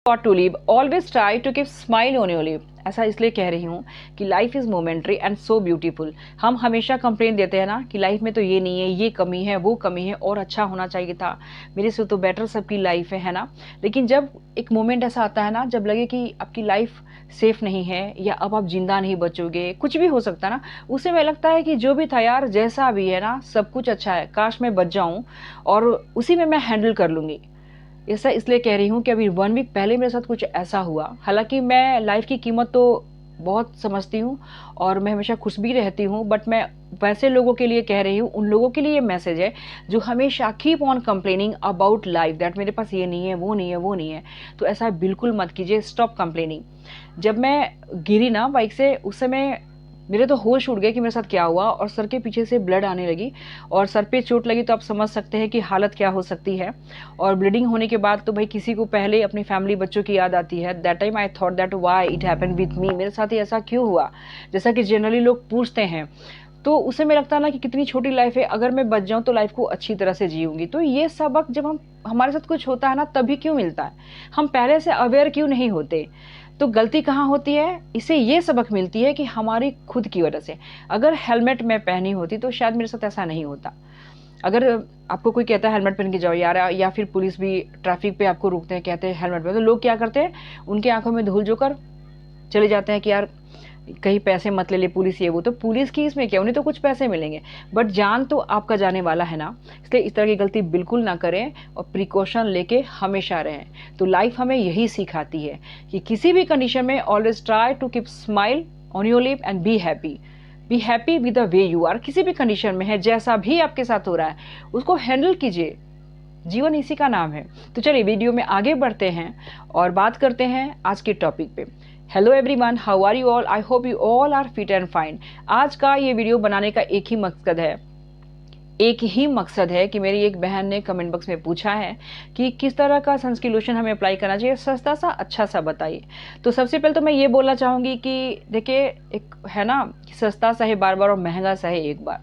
Got to live, always try to keep smile on your lip. ऐसा इसलिए कह रही हूँ कि life is momentary and so beautiful. हम हमेशा कंप्लेन देते हैं ना कि लाइफ में तो ये नहीं है, ये कमी है, वो कमी है, और अच्छा होना चाहिए था, मेरे से तो बेटर सबकी लाइफ है ना। लेकिन जब एक मोमेंट ऐसा आता है ना, जब लगे कि आपकी लाइफ सेफ नहीं है या अब आप जिंदा नहीं बचोगे, कुछ भी हो सकता है ना, उसे में लगता है कि जो भी था यार, जैसा भी है ना, सब कुछ अच्छा है, काश मैं बच जाऊँ और उसी में मैं हैंडल कर लूँगी। ऐसा इसलिए कह रही हूँ कि अभी 1 वीक पहले मेरे साथ कुछ ऐसा हुआ। हालांकि मैं लाइफ की कीमत तो बहुत समझती हूँ और मैं हमेशा खुश भी रहती हूँ, बट मैं वैसे लोगों के लिए कह रही हूँ, उन लोगों के लिए ये मैसेज है जो हमेशा keep on complaining about life, that मेरे पास ये नहीं है, वो नहीं है, वो नहीं है। तो ऐसा बिल्कुल मत कीजिए, स्टॉप कंप्लेनिंग। जब मैं गिरी ना बाइक से, उस समय मेरे तो होश उड़ गए कि मेरे साथ क्या हुआ, और सर के पीछे से ब्लड आने लगी और सर पे चोट लगी, तो आप समझ सकते हैं कि हालत क्या हो सकती है। और ब्लीडिंग होने के बाद तो भाई किसी को पहले अपनी फैमिली, बच्चों की याद आती है। That time I thought that why it happened with me, मेरे साथ ही ऐसा क्यों हुआ, जैसा कि जनरली लोग पूछते हैं। तो उसे में लगता है ना कि कितनी छोटी लाइफ है, अगर मैं बच जाऊं तो लाइफ को अच्छी तरह से जीऊंगी। तो ये सबक जब हमारे साथ कुछ होता है ना, तभी क्यों मिलता है, हम पहले से अवेयर क्यों नहीं होते। तो गलती कहाँ होती है, इसे ये सबक मिलती है कि हमारी खुद की वजह से। अगर हेलमेट मैं पहनी होती तो शायद मेरे साथ ऐसा नहीं होता। अगर आपको कोई कहता है हेलमेट पहन के जाओ यार, या फिर पुलिस भी ट्रैफिक पे आपको रोकते हैं, कहते हैं हेलमेट पहनो, तो लोग क्या करते हैं, उनकी आंखों में धूल जोकर चले जाते हैं कि यार कहीं पैसे मत ले ले पुलिस, ये वो। तो पुलिस की इसमें क्या, उन्हें तो कुछ पैसे मिलेंगे, बट जान तो आपका जाने वाला है ना। इसलिए इस तरह की गलती बिल्कुल ना करें और प्रिकॉशन लेके हमेशा रहें। तो लाइफ हमें यही सिखाती है कि किसी भी कंडीशन में always try to keep smile on your lip and be happy. Be happy with the way you are. किसी भी कंडीशन में है, जैसा भी आपके साथ हो रहा है, उसको हैंडल कीजिए। जीवन इसी का नाम है। तो चलिए वीडियो में आगे बढ़ते हैं और बात करते हैं आज के टॉपिक पे। Hello everyone, how are you all, I hope you all are fit and fine. आज का ये वीडियो बनाने का एक ही मकसद है कि मेरी एक बहन ने कमेंट बॉक्स में पूछा है कि किस तरह का सनस्क्रीन लोशन हमें अप्लाई करना चाहिए, सस्ता सा अच्छा सा बताइए। तो सबसे पहले तो मैं ये बोलना चाहूँगी कि देखिए, एक है ना कि सस्ता सहे बार बार और महंगा सहे एक बार।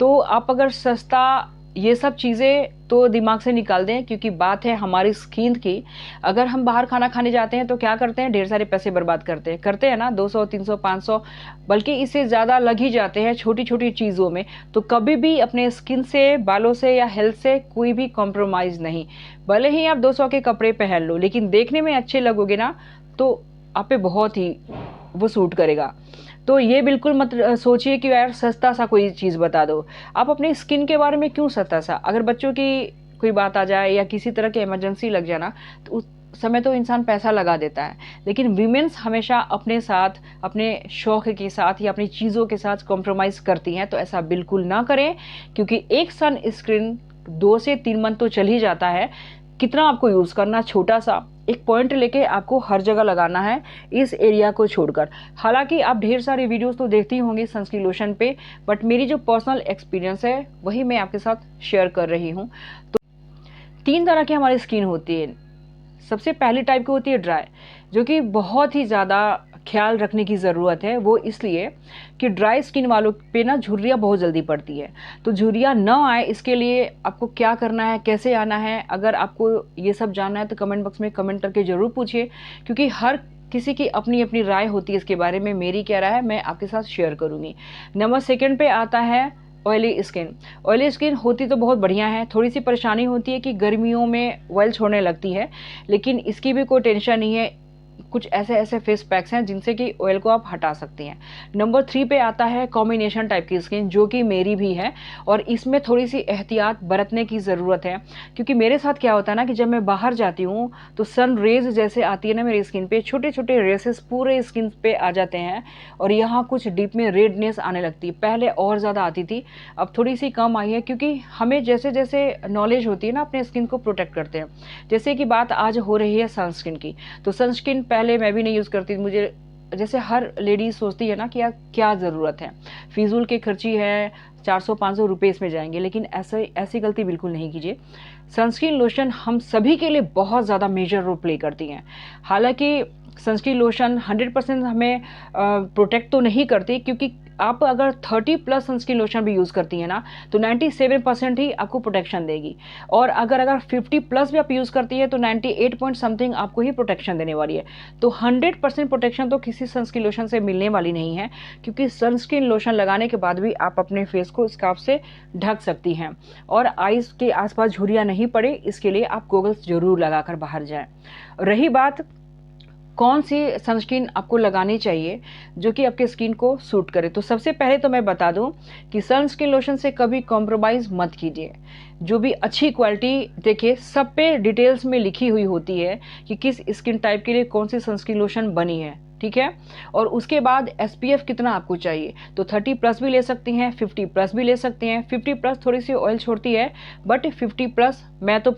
तो आप अगर सस्ता ये सब चीज़ें तो दिमाग से निकाल दें, क्योंकि बात है हमारी स्किन की। अगर हम बाहर खाना खाने जाते हैं तो क्या करते हैं, ढेर सारे पैसे बर्बाद करते हैं ना, 200 300 500, बल्कि इससे ज़्यादा लग ही जाते हैं छोटी छोटी चीज़ों में। तो कभी भी अपने स्किन से, बालों से या हेल्थ से कोई भी कॉम्प्रोमाइज़ नहीं। भले ही आप 200 के कपड़े पहन लो, लेकिन देखने में अच्छे लगोगे ना, तो आप पे बहुत ही वो सूट करेगा। तो ये बिल्कुल मत सोचिए कि यार सस्ता सा कोई चीज़ बता दो। आप अपनी स्किन के बारे में क्यों सस्ता सा, अगर बच्चों की कोई बात आ जाए या किसी तरह की इमरजेंसी लग जाए ना, तो उस समय तो इंसान पैसा लगा देता है। लेकिन वीमेंस हमेशा अपने साथ, अपने शौक के साथ या अपनी चीज़ों के साथ कॉम्प्रोमाइज़ करती हैं। तो ऐसा बिल्कुल ना करें, क्योंकि एक सन स्क्रीन 2 से 3 मंथ तो चल ही जाता है। कितना आपको यूज़ करना, छोटा सा एक पॉइंट लेके आपको हर जगह लगाना है, इस एरिया को छोड़कर। हालांकि आप ढेर सारी वीडियोस तो देखती होंगी सनस्क्रीन लोशन पे, बट मेरी जो पर्सनल एक्सपीरियंस है वही मैं आपके साथ शेयर कर रही हूँ। तो 3 तरह की हमारी स्किन होती है। सबसे पहली टाइप की होती है ड्राई, जो कि बहुत ही ज़्यादा ख्याल रखने की ज़रूरत है। वो इसलिए कि ड्राई स्किन वालों पे ना झुर्रियाँ बहुत जल्दी पड़ती है। तो झुर्रियाँ ना आए, इसके लिए आपको क्या करना है, कैसे आना है, अगर आपको ये सब जानना है तो कमेंट बॉक्स में कमेंट करके ज़रूर पूछिए, क्योंकि हर किसी की अपनी अपनी राय होती है इसके बारे में। मेरी क्या राय है मैं आपके साथ शेयर करूँगी। नंबर 2 पे आता है ऑयली स्किन। ऑयली स्किन होती तो बहुत बढ़िया है, थोड़ी सी परेशानी होती है कि गर्मियों में ऑयल छोड़ने लगती है, लेकिन इसकी भी कोई टेंशन नहीं है। कुछ ऐसे ऐसे फेस पैक्स हैं जिनसे कि ऑयल को आप हटा सकती हैं। नंबर 3 पे आता है कॉम्बिनेशन टाइप की स्किन, जो कि मेरी भी है, और इसमें थोड़ी सी एहतियात बरतने की ज़रूरत है। क्योंकि मेरे साथ क्या होता है ना कि जब मैं बाहर जाती हूँ तो सन रेज जैसे आती है ना मेरी स्किन पे, छोटे छोटे रेसेस पूरे स्किन पे आ जाते हैं, और यहाँ कुछ डीप में रेडनेस आने लगती है। पहले और ज़्यादा आती थी, अब थोड़ी सी कम आई है, क्योंकि हमें जैसे जैसे नॉलेज होती है ना, अपने स्किन को प्रोटेक्ट करते हैं। जैसे कि बात आज हो रही है सनस्क्रीन की, तो सनस्क्रीन पहले मैं भी नहीं यूज़ करती। मुझे जैसे हर लेडीज सोचती है ना कि यार क्या ज़रूरत है, फिजूल के खर्ची है, 400-500 रुपये इसमें जाएंगे, लेकिन ऐसी गलती बिल्कुल नहीं कीजिए। सनस्क्रीन लोशन हम सभी के लिए बहुत ज़्यादा मेजर रोल प्ले करती हैं। हालांकि सनस्क्रीन लोशन 100% हमें प्रोटेक्ट तो नहीं करती, क्योंकि आप अगर 30+ सनस्क्रीन लोशन भी यूज़ करती हैं ना, तो 97% ही आपको प्रोटेक्शन देगी। और अगर 50+ भी आप यूज़ करती है तो 98 पॉइंट समथिंग आपको ही प्रोटेक्शन देने वाली है। तो 100% प्रोटेक्शन तो किसी सनस्क्रीन लोशन से मिलने वाली नहीं है, क्योंकि सनस्क्रीन लोशन लगाने के बाद भी आप अपने फेस को स्कार्फ से ढक सकती हैं और आईज के आसपास झुर्रियाँ नहीं पड़े, इसके लिए आप गॉगल्स जरूर लगाकर बाहर जाएं। रही बात कौन सी सनस्क्रीन आपको लगानी चाहिए जो कि आपके स्किन को सूट करे, तो सबसे पहले तो मैं बता दूं कि सनस्क्रीन लोशन से कभी कॉम्प्रोमाइज़ मत कीजिए। जो भी अच्छी क्वालिटी, देखिए सब पे डिटेल्स में लिखी हुई होती है कि किस स्किन टाइप के लिए कौन सी सनस्क्रीन लोशन बनी है, ठीक है। और उसके बाद SPF कितना आपको चाहिए, तो 30+ भी ले सकती हैं, 50+ भी ले सकती हैं। 50+ थोड़ी सी ऑयल छोड़ती है, बट 50+ मैं तो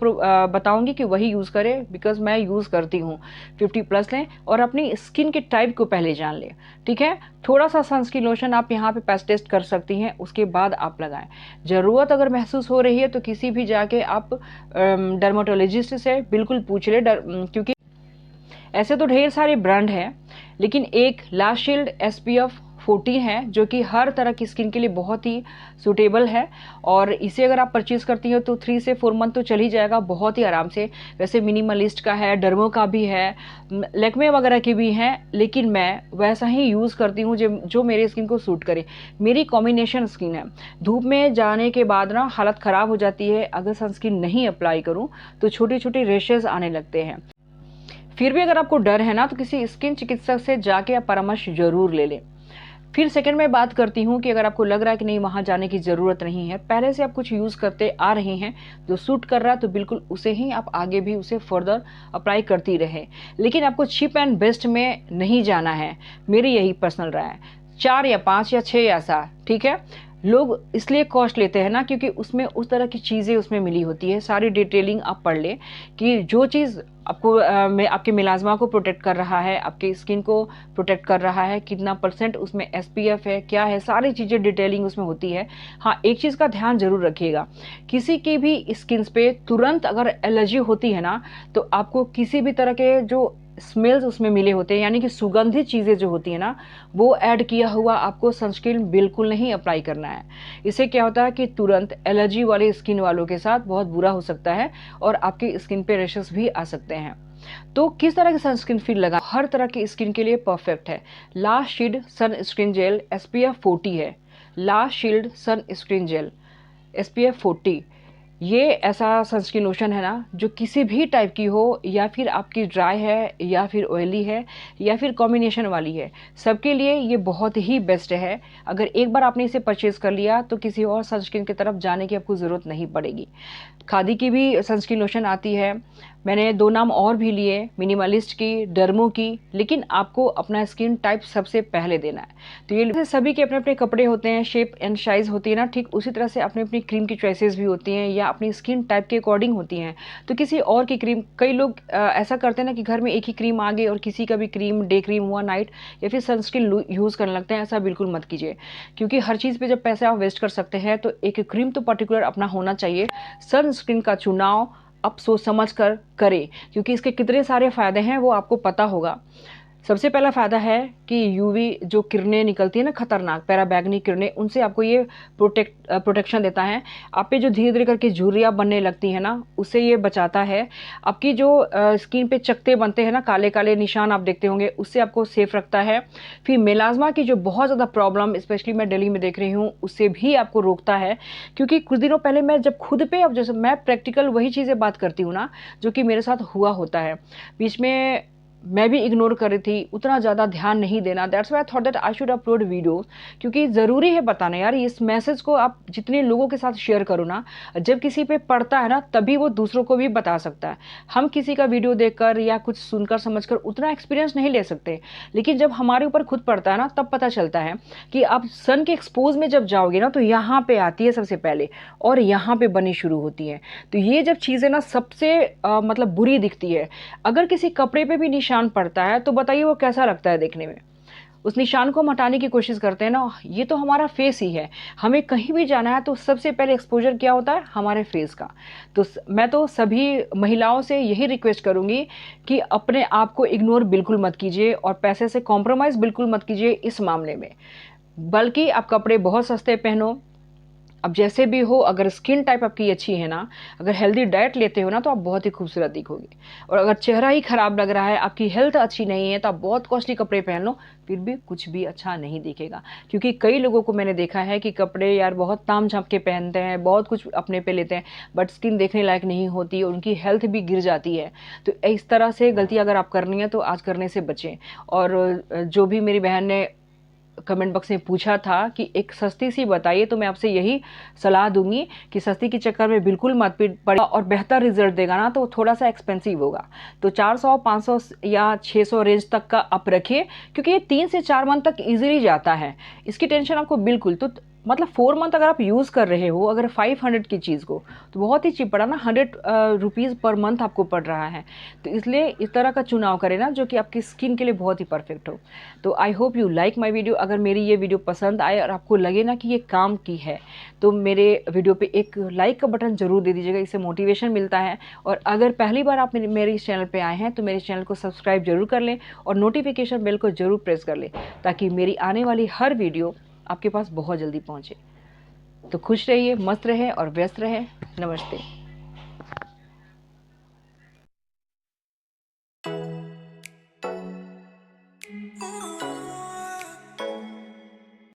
बताऊंगी कि वही यूज़ करें, बिकॉज मैं यूज़ करती हूँ। 50+ लें और अपनी स्किन के टाइप को पहले जान लें, ठीक है। थोड़ा सा सनस्क्रीन लोशन आप यहाँ पे पैच टेस्ट कर सकती हैं, उसके बाद आप लगाएं। ज़रूरत अगर महसूस हो रही है तो किसी भी जाके आप डर्माटोलॉजिस्ट से बिल्कुल पूछ ले, क्योंकि ऐसे तो ढेर सारे ब्रांड हैं, लेकिन एक ला शील्ड SPF 14 है जो कि हर तरह की स्किन के लिए बहुत ही सूटेबल है। और इसे अगर आप परचेज करती हो तो 3 से 4 मंथ तो चल ही जाएगा बहुत ही आराम से। वैसे मिनिमलिस्ट का है, डर्मो का भी है, लैक्मे वगैरह के भी हैं, लेकिन मैं वैसा ही यूज़ करती हूँ जो मेरे स्किन को सूट करे। मेरी कॉम्बिनेशन स्किन है, धूप में जाने के बाद ना हालत ख़राब हो जाती है, अगर सनस्क्रीन नहीं अप्लाई करूँ तो छोटे छोटे रेशेज़ आने लगते हैं। फिर भी अगर आपको डर है ना, तो किसी स्किन चिकित्सक से जाके आप परामर्श जरूर ले लें। फिर सेकंड में बात करती हूँ कि अगर आपको लग रहा है कि नहीं वहाँ जाने की ज़रूरत नहीं है, पहले से आप कुछ यूज़ करते आ रहे हैं जो सूट कर रहा है, तो बिल्कुल उसे ही आप आगे भी उसे फर्दर अप्लाई करती रहे। लेकिन आपको चीप एंड बेस्ट में नहीं जाना है, मेरी यही पर्सनल राय है। 4 या 5 या 6 या 7, ठीक है। लोग इसलिए कॉस्ट लेते हैं ना, क्योंकि उसमें उस तरह की चीज़ें उसमें मिली होती है। सारी डिटेलिंग आप पढ़ लें कि जो चीज़ आपको आपके मिलाजमा को प्रोटेक्ट कर रहा है, आपके स्किन को प्रोटेक्ट कर रहा है, कितना % उसमें SPF है, क्या है, सारी चीज़ें डिटेलिंग उसमें होती है। हाँ, एक चीज़ का ध्यान जरूर रखिएगा, किसी की भी स्किन पे तुरंत अगर एलर्जी होती है ना, तो आपको किसी भी तरह के जो स्मेल्स उसमें मिले होते हैं, यानी कि सुगंधित चीज़ें जो होती है ना, वो ऐड किया हुआ आपको सनस्क्रीन बिल्कुल नहीं अप्लाई करना है। इससे क्या होता है कि तुरंत एलर्जी वाले स्किन वालों के साथ बहुत बुरा हो सकता है और आपकी स्किन पे रैशेस भी आ सकते हैं। तो किस तरह की सनस्क्रीन फिर लगा, हर तरह की स्किन के लिए परफेक्ट है। ला शील्ड सन स्क्रीन जेल SPF 40 है। ला शील्ड सन स्क्रीन जेल SPF 40 ये ऐसा सनस्क्रीन लोशन है ना, जो किसी भी टाइप की हो, या फिर आपकी ड्राई है या फिर ऑयली है या फिर कॉम्बिनेशन वाली है, सबके लिए ये बहुत ही बेस्ट है। अगर एक बार आपने इसे परचेज कर लिया तो किसी और सनस्क्रीन की तरफ जाने की आपको ज़रूरत नहीं पड़ेगी। खादी की भी सनस्क्रीन लोशन आती है, मैंने 2 नाम और भी लिए, मिनिमलिस्ट की, डर्मो की, लेकिन आपको अपना स्किन टाइप सबसे पहले देना है। तो ये सभी के अपने अपने कपड़े होते हैं, शेप एंड साइज़ होती है ना, ठीक उसी तरह से अपनी अपनी क्रीम की चॉइसेस भी होती हैं या अपनी स्किन टाइप के अकॉर्डिंग होती हैं। तो किसी और की क्रीम, कई लोग ऐसा करते हैं ना कि घर में एक ही क्रीम आ गई और किसी का भी क्रीम, डे क्रीम हुआ, नाइट, या फिर सनस्क्रीन यूज़ करने लगते हैं। ऐसा बिल्कुल मत कीजिए, क्योंकि हर चीज़ पे जब पैसे आप वेस्ट कर सकते हैं तो एक क्रीम तो पर्टिकुलर अपना होना चाहिए। सनस्क्रीन का चुनाव आप सोच समझ कर करें, क्योंकि इसके कितने सारे फ़ायदे हैं वो आपको पता होगा। सबसे पहला फ़ायदा है कि यूवी जो किरणें निकलती है ना, खतरनाक पैराबैंगनी किरणें, उनसे आपको ये प्रोटेक्शन देता है। आप पे जो धीरे धीरे करके झुर्रियाँ बनने लगती है ना, उससे ये बचाता है। आपकी जो स्किन पे चकते बनते हैं ना, काले काले निशान आप देखते होंगे, उससे आपको सेफ रखता है। फिर मेलाज्मा की जो बहुत ज़्यादा प्रॉब्लम स्पेशली मैं दिल्ली में देख रही हूँ, उससे भी आपको रोकता है। क्योंकि कुछ दिनों पहले मैं जब खुद पे, अब जैसे मैं प्रैक्टिकल वही चीज़ें बात करती हूँ ना जो कि मेरे साथ हुआ होता है, बीच में मैं भी इग्नोर कर रही थी, उतना ज़्यादा ध्यान नहीं देना। That's why I thought that I should upload video, क्योंकि ज़रूरी है बताना यार, इस मैसेज को आप जितने लोगों के साथ शेयर करो ना, जब किसी पे पड़ता है ना, तभी वो दूसरों को भी बता सकता है। हम किसी का वीडियो देखकर या कुछ सुनकर समझकर उतना एक्सपीरियंस नहीं ले सकते, लेकिन जब हमारे ऊपर खुद पड़ता है ना, तब पता चलता है कि आप सन के एक्सपोज में जब जाओगे ना, तो यहाँ पे आती है सबसे पहले और यहाँ पे बनी शुरू होती है। तो ये जब चीज़ें ना सबसे मतलब बुरी दिखती है, अगर किसी कपड़े पे भी निशान पड़ता है तो बताइए वो कैसा लगता है देखने में। उस निशान को हम हटाने की कोशिश करते हैं ना, ये तो हमारा फेस ही है। हमें कहीं भी जाना है तो सबसे पहले एक्सपोजर क्या होता है, हमारे फेस का। तो मैं तो सभी महिलाओं से यही रिक्वेस्ट करूंगी कि अपने आप को इग्नोर बिल्कुल मत कीजिए और पैसे से कॉम्प्रोमाइज़ बिल्कुल मत कीजिए इस मामले में। बल्कि आप कपड़े बहुत सस्ते पहनो। अब जैसे भी हो, अगर स्किन टाइप आपकी अच्छी है ना, अगर हेल्दी डाइट लेते हो ना, तो आप बहुत ही खूबसूरत दिखोगे। और अगर चेहरा ही खराब लग रहा है, आपकी हेल्थ अच्छी नहीं है, तो आप बहुत कॉस्टली कपड़े पहन लो, फिर भी कुछ भी अच्छा नहीं दिखेगा। क्योंकि कई लोगों को मैंने देखा है कि कपड़े यार बहुत ताम झाम के पहनते हैं, बहुत कुछ अपने पे लेते हैं, बट स्किन देखने लायक नहीं होती, उनकी हेल्थ भी गिर जाती है। तो इस तरह से गलती अगर आप करनी है तो आज करने से बचें। और जो भी मेरी बहन ने कमेंट बॉक्स में पूछा था कि एक सस्ती सी बताइए, तो मैं आपसे यही सलाह दूंगी कि सस्ती के चक्कर में बिल्कुल मत पड़े, और बेहतर रिजल्ट देगा ना तो थोड़ा सा एक्सपेंसिव होगा। तो 400 500 या 600 रेंज तक का आप रखिए, क्योंकि ये 3 से 4 मंथ तक इजीली जाता है। इसकी टेंशन आपको बिल्कुल, तो मतलब 4 मंथ अगर आप यूज़ कर रहे हो, अगर 500 की चीज़ को, तो बहुत ही चीप पड़ा ना, 100 रुपीज़ पर मंथ आपको पड़ रहा है। तो इसलिए इस तरह का चुनाव करें ना जो कि आपकी स्किन के लिए बहुत ही परफेक्ट हो। तो आई hope you like my video. अगर मेरी ये वीडियो पसंद आए और आपको लगे ना कि ये काम की है, तो मेरे वीडियो पे एक लाइक का बटन जरूर दे दीजिएगा, इससे मोटिवेशन मिलता है। और अगर पहली बार आप मेरे इस चैनल पे आए हैं तो मेरे चैनल को सब्सक्राइब जरूर कर लें और नोटिफिकेशन बेल को जरूर प्रेस कर लें, ताकि मेरी आने वाली हर वीडियो आपके पास बहुत जल्दी पहुंचे। तो खुश रहिए, मस्त रहे और व्यस्त रहे। नमस्ते।